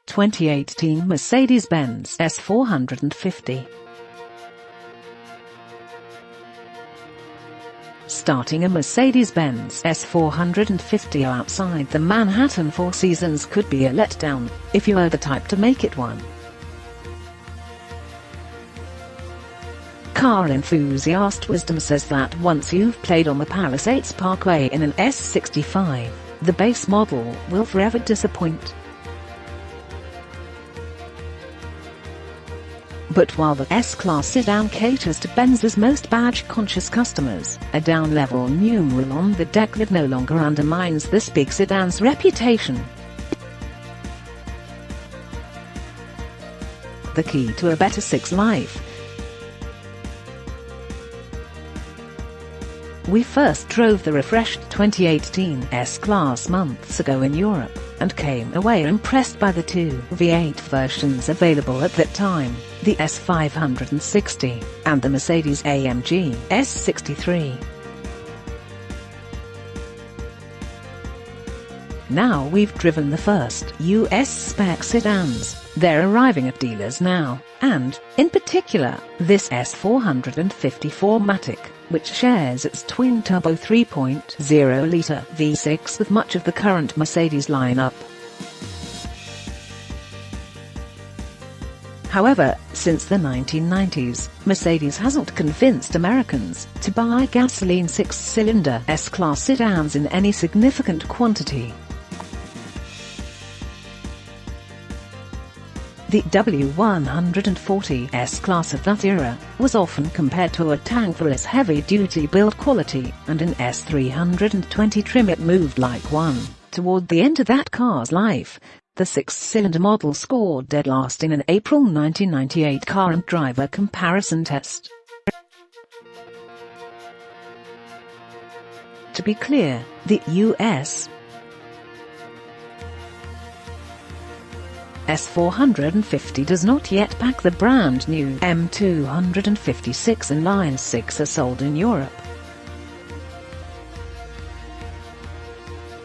2018 Mercedes-Benz S450. Starting a Mercedes-Benz S450 outside the Manhattan Four Seasons could be a letdown, if you are the type to make it one. Car-enthusiast wisdom says that once you've played on the Palisades Parkway in an S65, the base model will forever disappoint. But while the S-Class sedan caters to Benz's most badge-conscious customers, a down-level numeral on the decklid no longer undermines this big sedan's reputation. The key to a better six life. We first drove the refreshed 2018 S-Class months ago in Europe, and came away impressed by the two V8 versions available at that time, the S560 and the Mercedes-AMG S63. Now we've driven the first US spec sedans. They're arriving at dealers now, and, in particular, this S450 4MATIC, which shares its twin-turbo 3.0-litre V6 with much of the current Mercedes lineup. However, since the 1990s, Mercedes hasn't convinced Americans to buy gasoline six-cylinder S-Class sedans in any significant quantity. The W140 S-Class of that era was often compared to a tank for its heavy-duty build quality, and in S320 trim it moved like one. Toward the end of that car's life, the six-cylinder model scored dead last in an April 1998 car and driver comparison test. To be clear, the U.S. S450 does not yet pack the brand new M256 and Line 6 are sold in Europe.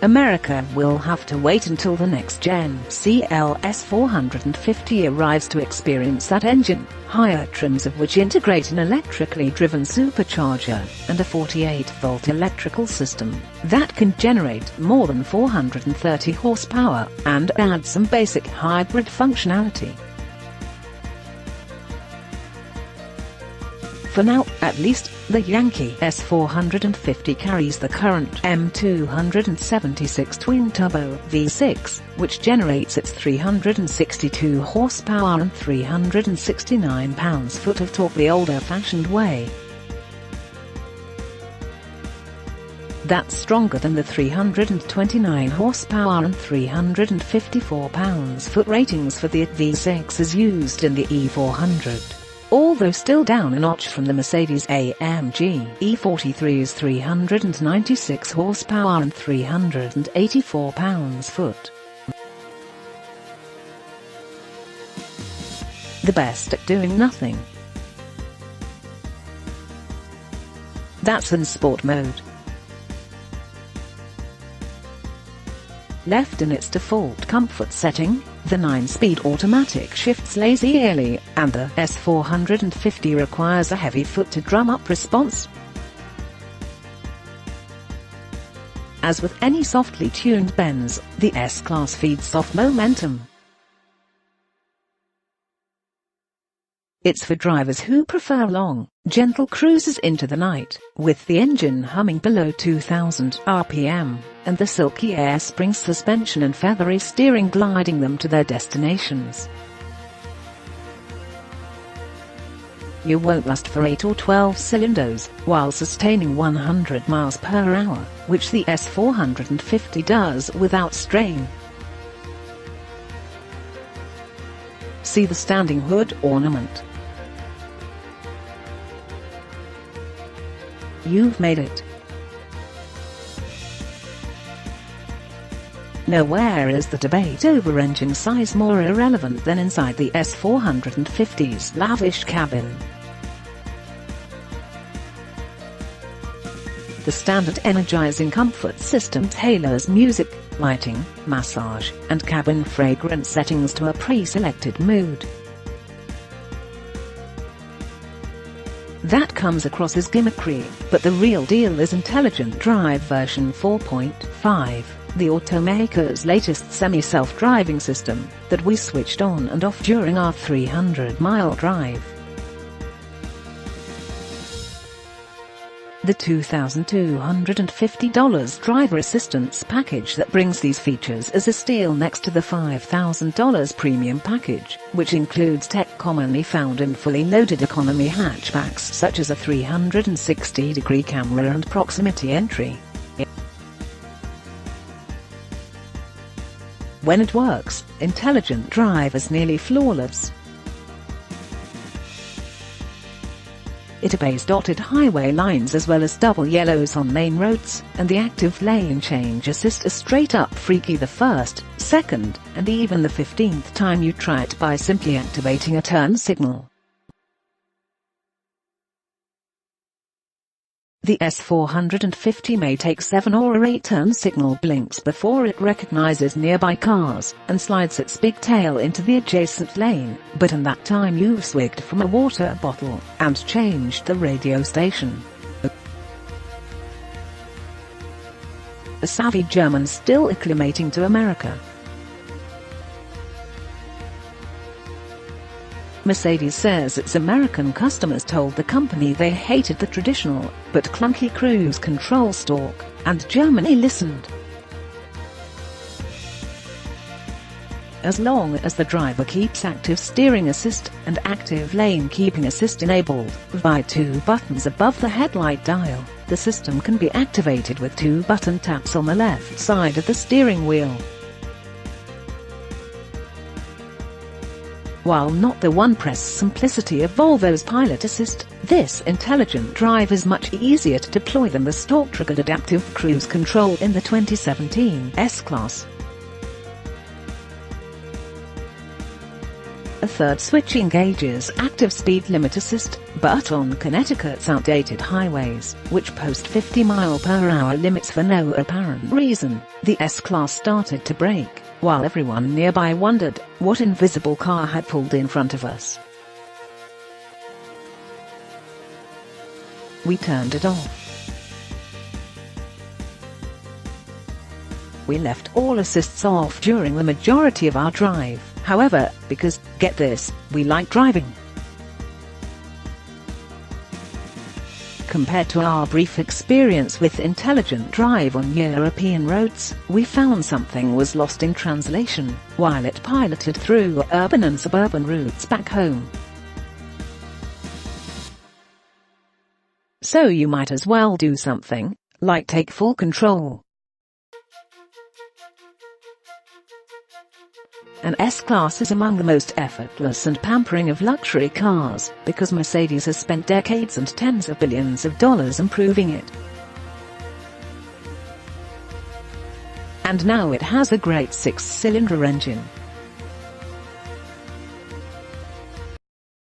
America will have to wait until the next-gen CL S450 arrives to experience that engine, higher trims of which integrate an electrically driven supercharger and a 48-volt electrical system that can generate more than 430 horsepower and add some basic hybrid functionality. For now, at least, the Yankee S450 carries the current M276 twin-turbo V6, which generates its 362 horsepower and 369 pounds-foot of torque the old-fashioned way. That's stronger than the 329 horsepower and 354 pounds-foot ratings for the V6s used in the E400. Although still down a notch from the Mercedes-AMG E43's 396 horsepower and 384 pounds-foot. The best at doing nothing. That's in sport mode. Left in its default comfort setting, the 9-speed automatic shifts lazily, and the S450 requires a heavy foot to drum up response. As with any softly tuned Benz, the S-Class feeds soft momentum. It's for drivers who prefer long, gentle cruises into the night, with the engine humming below 2,000 RPM, and the silky air-spring suspension and feathery steering gliding them to their destinations. You won't last for 8 or 12 cylinders, while sustaining 100 miles per hour, which the S450 does without strain. See the standing hood ornament. You've made it. Nowhere is the debate over engine size more irrelevant than inside the S450's lavish cabin. The standard energizing comfort system tailors music, lighting, massage, and cabin fragrance settings to a pre-selected mood. That comes across as gimmickry, but the real deal is Intelligent Drive version 4.5, the automaker's latest semi-self-driving system, that we switched on and off during our 300-mile drive. The $2,250 driver assistance package that brings these features is a steal next to the $5,000 premium package, which includes tech commonly found in fully loaded economy hatchbacks such as a 360-degree camera and proximity entry. When it works, Intelligent Drive is nearly flawless. It obeys dotted highway lines as well as double yellows on main roads, and the active lane change assist is straight up freaky the first, second, and even the 15th time you try it by simply activating a turn signal. The S450 may take 7 or 8 turn signal blinks before it recognizes nearby cars, and slides its big tail into the adjacent lane, but in that time you've swigged from a water bottle, and changed the radio station. A savvy German still acclimating to America. Mercedes says its American customers told the company they hated the traditional, but clunky cruise control stalk, and Germany listened. As long as the driver keeps active steering assist and active lane keeping assist enabled via 2 buttons above the headlight dial, the system can be activated with 2 button taps on the left side of the steering wheel. While not the one-press simplicity of Volvo's Pilot Assist, this Intelligent Drive is much easier to deploy than the stock-triggered adaptive cruise control in the 2017 S-Class. A third switch engages active speed limit assist, but on Connecticut's outdated highways, which post 50-mile-per-hour limits for no apparent reason, the S-Class started to brake, while everyone nearby wondered what invisible car had pulled in front of us. We turned it off. We left all assists off during the majority of our drive, however, because, get this, we like driving. Compared to our brief experience with Intelligent Drive on European roads, we found something was lost in translation while it piloted through urban and suburban routes back home. So you might as well do something like take full control. An S-Class is among the most effortless and pampering of luxury cars, because Mercedes has spent decades and tens of billions of dollars improving it. And now it has a great 6-cylinder engine,